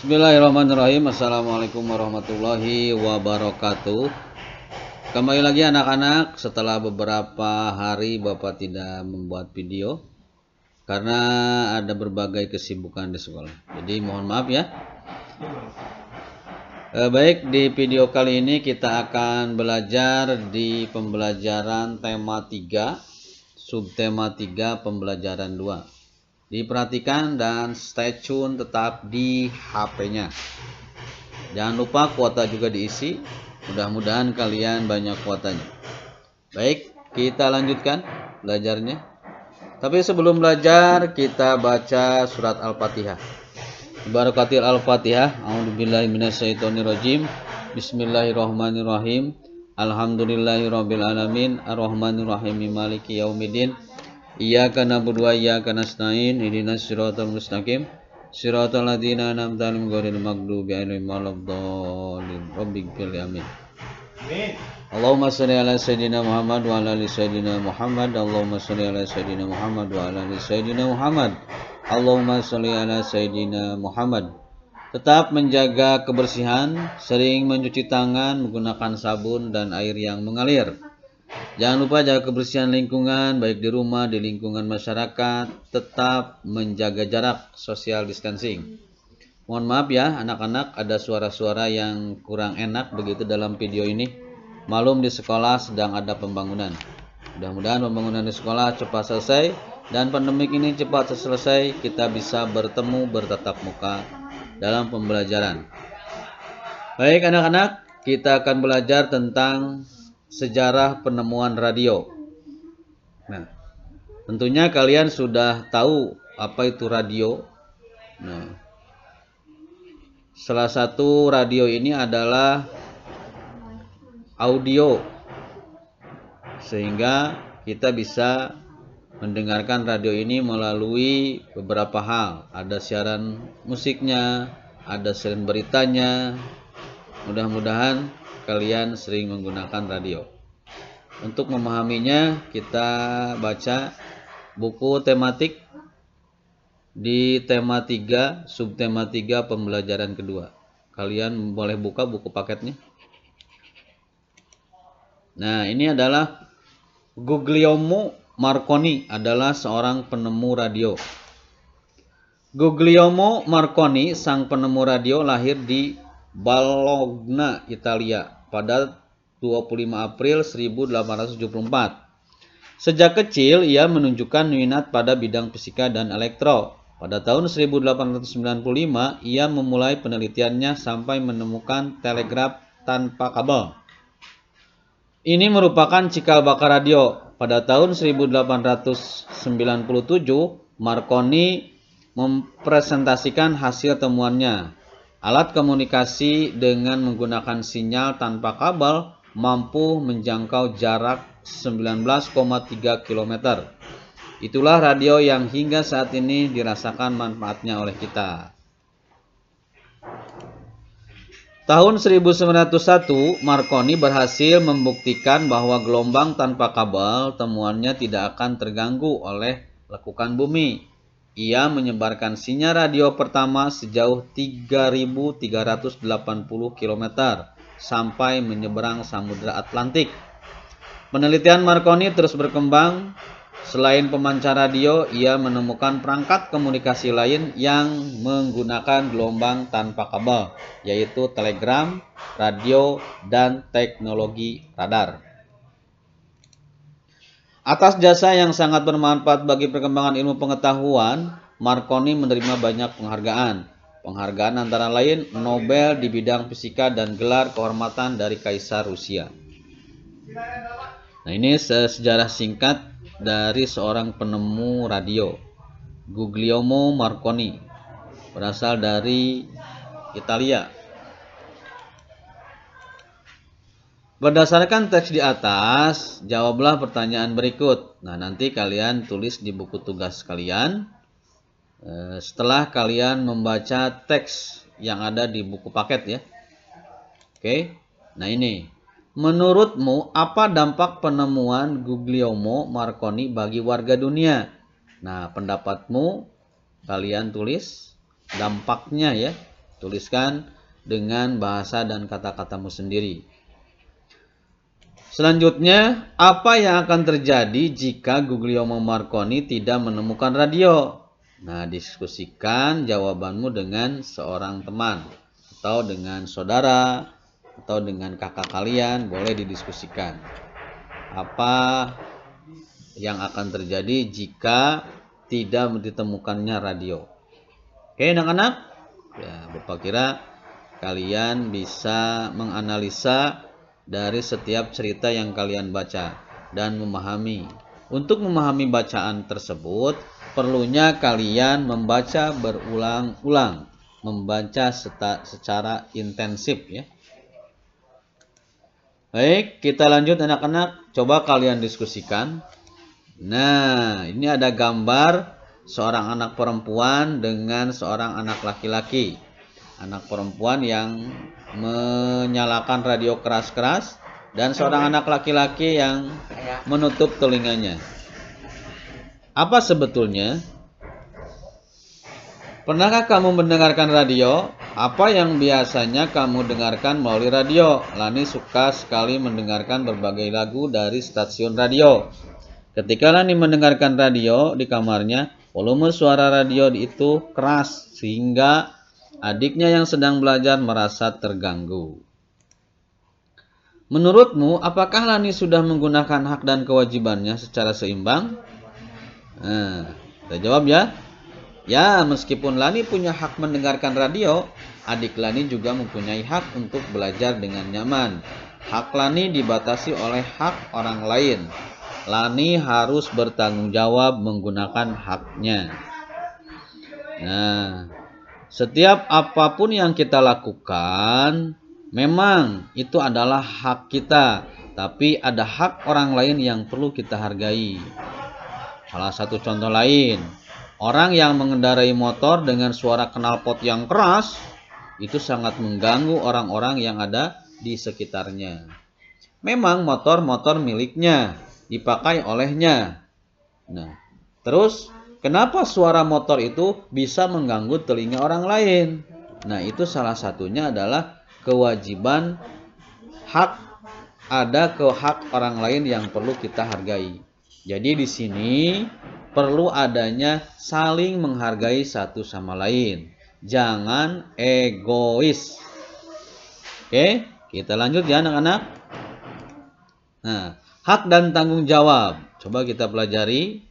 Bismillahirrahmanirrahim. Assalamualaikum warahmatullahi wabarakatuh. Kembali lagi anak-anak, setelah beberapa hari Bapak tidak membuat video karena ada berbagai kesibukan di sekolah. Jadi mohon maaf ya. Baik, di video kali ini kita akan belajar di pembelajaran tema 3, subtema 3, pembelajaran 2. Diperhatikan dan stay tune tetap di HP-nya. Jangan lupa kuota juga diisi. Mudah-mudahan kalian banyak kuotanya. Baik, kita lanjutkan belajarnya. Tapi sebelum belajar, kita baca surat Al-Fatihah. Barakatil Al-Fatihah. A'udzubillahi minasyaitonirrajim. Bismillahirrahmanirrahim. Alhamdulillahirabbil alamin, arrahmanirrahim, maliki yaumiddin. Iyyaka na'budu wa iyyaka nasta'in. Ihdinas siratal mustaqim. Siratal ladzina an'amta 'alaihim ghairil maghdubi 'alaihim waladdallin. Rabbighfirli amin. Allahumma shalli ala sayyidina Muhammad wa ala ali sayyidina Muhammad. Allahumma shalli ala sayyidina Muhammad wa ala ali sayyidina Muhammad. Allahumma shalli ala sayyidina Muhammad. Tetap menjaga kebersihan, sering mencuci tangan menggunakan sabun dan air yang mengalir. Jangan lupa jaga kebersihan lingkungan, baik di rumah, di lingkungan masyarakat. Tetap menjaga jarak, social distancing. Mohon maaf ya anak-anak, ada suara-suara yang kurang enak begitu dalam video ini. Malum di sekolah sedang ada pembangunan. Mudah-mudahan pembangunan di sekolah cepat selesai dan pandemik ini cepat selesai. Kita bisa bertemu bertatap muka dalam pembelajaran. Baik anak-anak, kita akan belajar tentang sejarah penemuan radio. Nah, tentunya kalian sudah tahu apa itu radio. Nah, salah satu radio ini adalah audio, sehingga kita bisa mendengarkan radio ini melalui beberapa hal. Ada siaran musiknya, ada siaran beritanya. Mudah-mudahan kalian sering menggunakan radio. Untuk memahaminya, kita baca buku tematik di tema 3, subtema 3, pembelajaran kedua. Kalian boleh buka buku paketnya. Nah, ini adalah Guglielmo Marconi adalah seorang penemu radio. Guglielmo Marconi, sang penemu radio, lahir di Bologna, Italia pada 25 April 1874. Sejak kecil ia menunjukkan minat pada bidang fisika dan elektro. Pada tahun 1895 ia memulai penelitiannya sampai menemukan telegraf tanpa kabel. Ini merupakan cikal bakal radio. Pada tahun 1897 Marconi mempresentasikan hasil temuannya. Alat komunikasi dengan menggunakan sinyal tanpa kabel mampu menjangkau jarak 19,3 km. Itulah radio yang hingga saat ini dirasakan manfaatnya oleh kita. Tahun 1901, Marconi berhasil membuktikan bahwa gelombang tanpa kabel temuannya tidak akan terganggu oleh lekukan bumi. Ia menyebarkan sinyal radio pertama sejauh 3.380 km sampai menyeberang Samudra Atlantik. Penelitian Marconi terus berkembang. Selain pemancar radio, ia menemukan perangkat komunikasi lain yang menggunakan gelombang tanpa kabel, yaitu telegram, radio, dan teknologi radar. Atas jasa yang sangat bermanfaat bagi perkembangan ilmu pengetahuan, Marconi menerima banyak penghargaan. Penghargaan antara lain Nobel di bidang fisika dan gelar kehormatan dari Kaisar Rusia. Nah, ini sejarah singkat dari seorang penemu radio, Guglielmo Marconi, berasal dari Italia. Berdasarkan teks di atas, jawablah pertanyaan berikut. Nah, nanti kalian tulis di buku tugas kalian setelah kalian membaca teks yang ada di buku paket ya. Oke. Nah, ini. Menurutmu, apa dampak penemuan Guglielmo Marconi bagi warga dunia? Nah, pendapatmu kalian tulis dampaknya ya. Tuliskan dengan bahasa dan kata-katamu sendiri. Selanjutnya, apa yang akan terjadi jika Guglielmo Marconi tidak menemukan radio? Nah, diskusikan jawabanmu dengan seorang teman atau dengan saudara atau dengan kakak kalian, boleh didiskusikan. Apa yang akan terjadi jika tidak ditemukannya radio? Oke, anak-anak? Ya, Bapak kira kalian bisa menganalisa dari setiap cerita yang kalian baca dan memahami. Untuk memahami bacaan tersebut, perlunya kalian membaca berulang-ulang, membaca secara intensif ya. Baik, kita lanjut anak-anak. Coba kalian diskusikan. Nah, ini ada gambar seorang anak perempuan dengan seorang anak laki-laki. Anak perempuan yang menyalakan radio keras-keras dan seorang anak laki-laki yang menutup telinganya. Apa sebetulnya? Pernahkah kamu mendengarkan radio? Apa yang biasanya kamu dengarkan melalui radio? Lani suka sekali mendengarkan berbagai lagu dari stasiun radio. Ketika Lani mendengarkan radio di kamarnya, volume suara radio itu keras sehingga adiknya yang sedang belajar merasa terganggu. Menurutmu, apakah Lani sudah menggunakan hak dan kewajibannya secara seimbang? Nah, kita jawab ya. Ya, meskipun Lani punya hak mendengarkan radio, adik Lani juga mempunyai hak untuk belajar dengan nyaman. Hak Lani dibatasi oleh hak orang lain. Lani harus bertanggung jawab menggunakan haknya. Nah, setiap apapun yang kita lakukan, memang itu adalah hak kita, tapi ada hak orang lain yang perlu kita hargai. Salah satu contoh lain, orang yang mengendarai motor dengan suara knalpot yang keras, itu sangat mengganggu orang-orang yang ada di sekitarnya. Memang motor miliknya, dipakai olehnya. Nah, terus kenapa suara motor itu bisa mengganggu telinga orang lain? Nah, itu salah satunya adalah kewajiban hak orang lain yang perlu kita hargai. Jadi di sini perlu adanya saling menghargai satu sama lain. Jangan egois. Oke, kita lanjut ya anak-anak. Nah, hak dan tanggung jawab. Coba kita pelajari.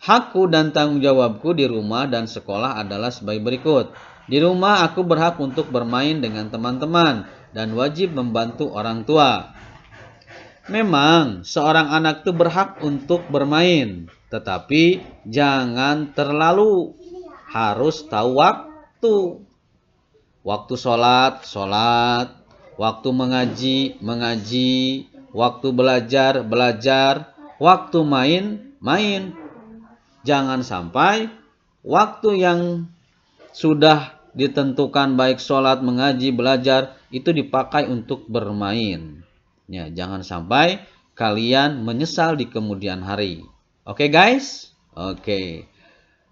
Hakku dan tanggung jawabku di rumah dan sekolah adalah sebagai berikut. Di rumah aku berhak untuk bermain dengan teman-teman dan wajib membantu orang tua. Memang seorang anak itu berhak untuk bermain, tetapi jangan terlalu, harus tahu waktu. Waktu sholat, waktu mengaji, waktu belajar, waktu main. Jangan sampai waktu yang sudah ditentukan baik sholat, mengaji, belajar itu dipakai untuk bermain. Ya, jangan sampai kalian menyesal di kemudian hari. Oke guys? Oke.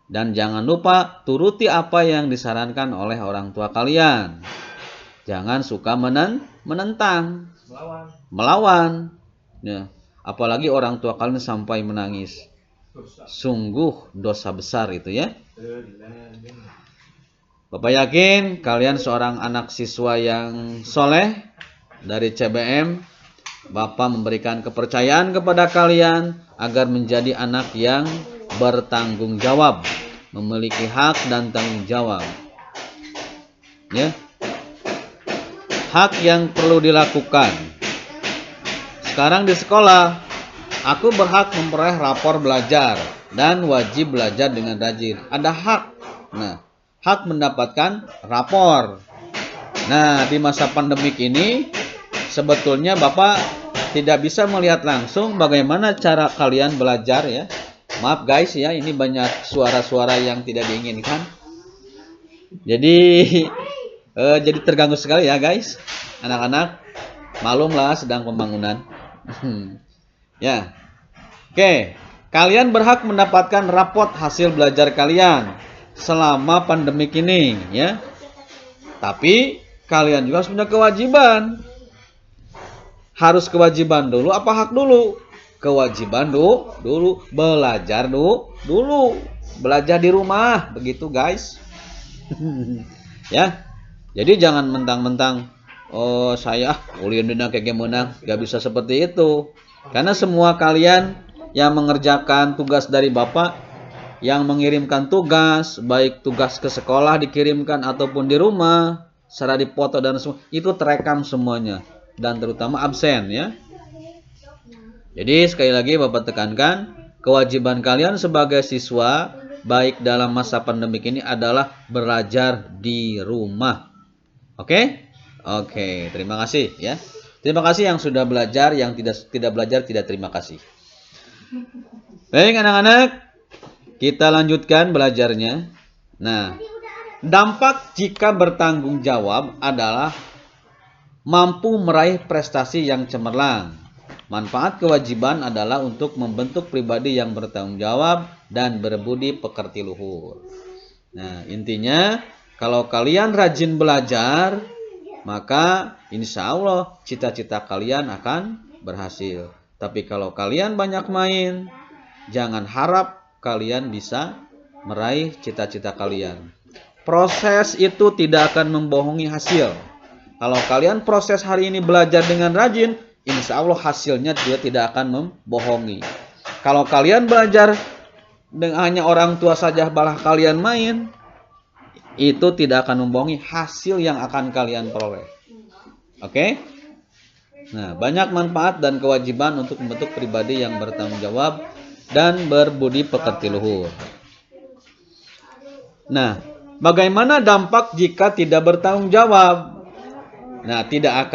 Dan jangan lupa turuti apa yang disarankan oleh orang tua kalian. Jangan suka menentang, melawan. Ya, apalagi orang tua kalian sampai menangis. Sungguh dosa besar itu ya. Bapak yakin kalian seorang anak siswa yang soleh dari CBM. Bapak memberikan kepercayaan kepada kalian agar menjadi anak yang bertanggung jawab, memiliki hak dan tanggung jawab. Ya. Hak yang perlu dilakukan. Sekarang di sekolah, aku berhak memperoleh rapor belajar dan wajib belajar dengan rajin. Ada hak. Nah, hak mendapatkan rapor. Nah, di masa pandemik ini sebetulnya Bapak tidak bisa melihat langsung bagaimana cara kalian belajar ya. Maaf guys ya, ini banyak suara-suara yang tidak diinginkan. Jadi terganggu sekali ya guys. Anak-anak, malumlah sedang pembangunan. Ya. Oke, kalian berhak mendapatkan rapot hasil belajar kalian selama pandemik ini ya. Tapi kalian juga harus punya kewajiban. Harus kewajiban dulu apa hak dulu? Kewajiban dulu. Belajar dulu. Belajar di rumah. Begitu guys. Ya. Jadi jangan mentang-mentang oh saya ulin dina kayak gimana. Gak bisa seperti itu. Karena semua kalian yang mengerjakan tugas dari Bapak, yang mengirimkan tugas, baik tugas ke sekolah dikirimkan ataupun di rumah, secara dipoto dan semua, itu terekam semuanya. Dan terutama absen ya. Jadi sekali lagi Bapak tekankan, kewajiban kalian sebagai siswa, baik dalam masa pandemik ini adalah belajar di rumah. Oke? Oke, terima kasih ya. Terima kasih yang sudah belajar, yang tidak belajar tidak terima kasih. Baik anak-anak, kita lanjutkan belajarnya. Nah, dampak jika bertanggung jawab adalah mampu meraih prestasi yang cemerlang. Manfaat kewajiban adalah untuk membentuk pribadi yang bertanggung jawab dan berbudi pekerti luhur. Nah, intinya kalau kalian rajin belajar, maka insya Allah cita-cita kalian akan berhasil. Tapi kalau kalian banyak main, jangan harap kalian bisa meraih cita-cita kalian. Proses itu tidak akan membohongi hasil. Kalau kalian proses hari ini belajar dengan rajin, insya Allah hasilnya juga tidak akan membohongi. Kalau kalian belajar dengan hanya orang tua saja malah kalian main, itu tidak akan membohongi hasil yang akan kalian peroleh. Oke? Nah, banyak manfaat dan kewajiban untuk membentuk pribadi yang bertanggung jawab dan berbudi pekerti luhur. Nah, bagaimana dampak jika tidak bertanggung jawab? Nah, tidak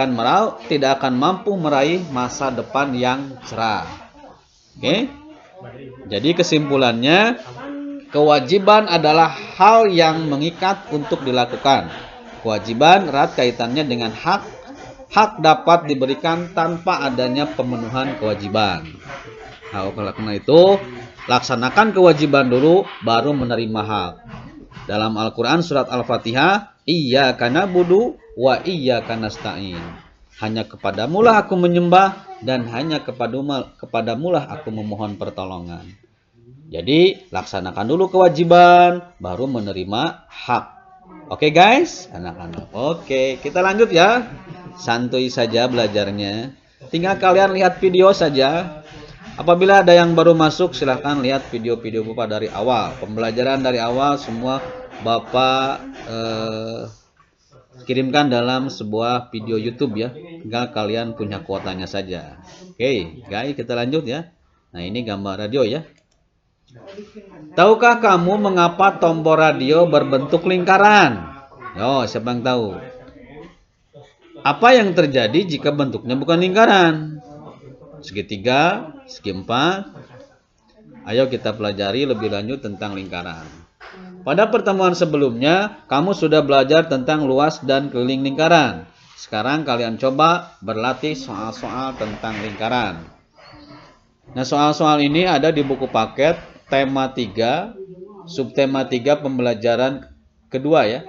akan mampu meraih masa depan yang cerah. Oke? Jadi kesimpulannya, kewajiban adalah hal yang mengikat untuk dilakukan. Kewajiban erat kaitannya dengan hak. Hak dapat diberikan tanpa adanya pemenuhan kewajiban. Nah, oleh karena itu, laksanakan kewajiban dulu, baru menerima hak. Dalam Al-Quran surat Al-Fatihah, Iyyaka na'budu wa iyyaka nasta'in. Hanya kepadamulah aku menyembah dan hanya kepadamulah aku memohon pertolongan. Jadi laksanakan dulu kewajiban, baru menerima hak. Oke guys, anak-anak. Oke, kita lanjut ya. Santuy saja belajarnya. Tinggal kalian lihat video saja. Apabila ada yang baru masuk, silahkan lihat video-video Bapak dari awal. Pembelajaran dari awal semua Bapak kirimkan dalam sebuah video YouTube ya. Tinggal kalian punya kuotanya saja. Oke, guys, kita lanjut ya. Nah, ini gambar radio ya. Tahukah kamu mengapa tombol radio berbentuk lingkaran? Yo, siapa yang tahu? Apa yang terjadi jika bentuknya bukan lingkaran? Segitiga, segi empat. Ayo kita pelajari lebih lanjut tentang lingkaran. Pada pertemuan sebelumnya, kamu sudah belajar tentang luas dan keliling lingkaran. Sekarang kalian coba berlatih soal-soal tentang lingkaran. Nah, soal-soal ini ada di buku paket tema 3, subtema 3 pembelajaran kedua ya.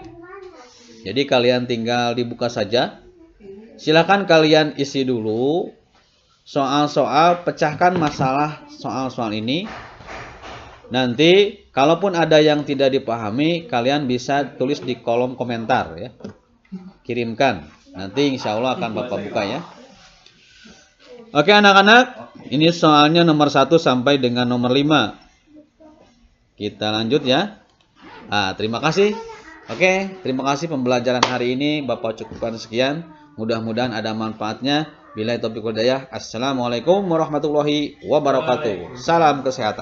Jadi kalian tinggal dibuka saja. Silakan kalian isi dulu soal-soal, pecahkan masalah soal-soal ini. Nanti kalaupun ada yang tidak dipahami, kalian bisa tulis di kolom komentar ya. Kirimkan. Nanti insya Allah akan Bapak buka ya. Oke anak-anak, ini soalnya nomor 1 sampai dengan nomor 5. Kita lanjut ya. Nah, terima kasih. Oke, terima kasih pembelajaran hari ini Bapak cukupkan sekian. Mudah-mudahan ada manfaatnya. Billahi taufiq wal hidayah. Assalamualaikum warahmatullahi wabarakatuh. Salam kesehatan.